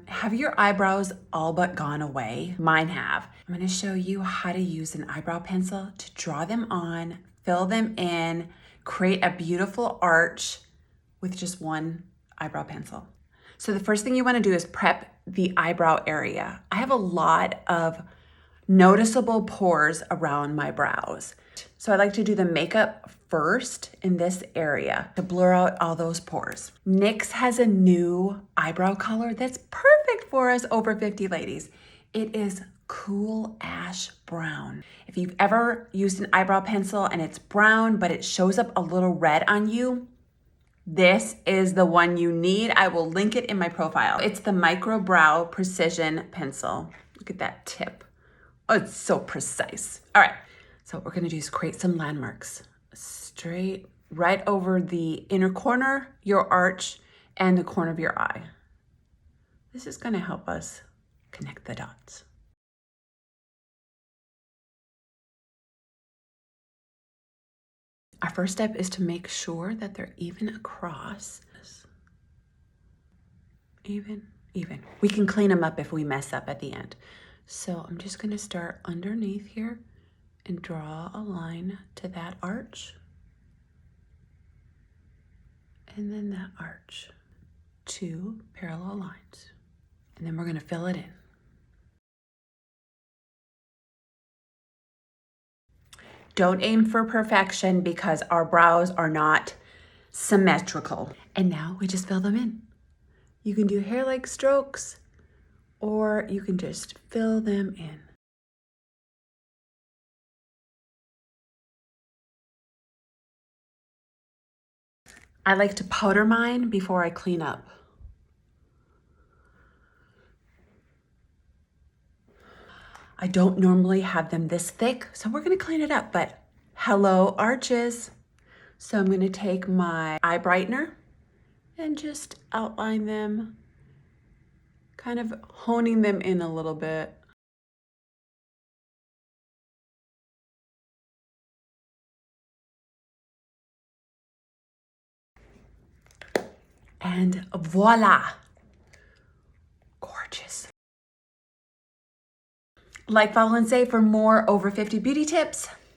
Have your eyebrows all but gone away? Mine have. I'm gonna show you how to use an eyebrow pencil to draw them on, fill them in, create a beautiful arch with just one eyebrow pencil. So the first thing you wanna do is prep the eyebrow area. I have a lot of noticeable pores around my brows. So I like to do the makeup first in this area to blur out all those pores. NYX has a new eyebrow color that's perfect for us over 50 ladies. It is cool ash brown. If you've ever used an eyebrow pencil and it's brown, but it shows up a little red on you, this is the one you need. I will link it in my profile. It's the Micro Brow Precision Pencil. Look at that tip. Oh, it's so precise. All right, so what we're gonna do is create some landmarks. Straight right over the inner corner, your arch, and the corner of your eye. This is gonna help us connect the dots. Our first step is to make sure that they're even across. Even. We can clean them up if we mess up at the end. So I'm just gonna start underneath here and draw a line to that arch. And then that arch. 2 parallel lines. And then we're gonna fill it in. Don't aim for perfection because our brows are not symmetrical. And now we just fill them in. You can do hair-like strokes, or you can just fill them in. I like to powder mine before I clean up. I don't normally have them this thick, so we're gonna clean it up, but hello arches. So I'm gonna take my eye brightener and just outline them, kind of honing them in a little bit. And voila, gorgeous. Like, follow, and save for more over 50 beauty tips.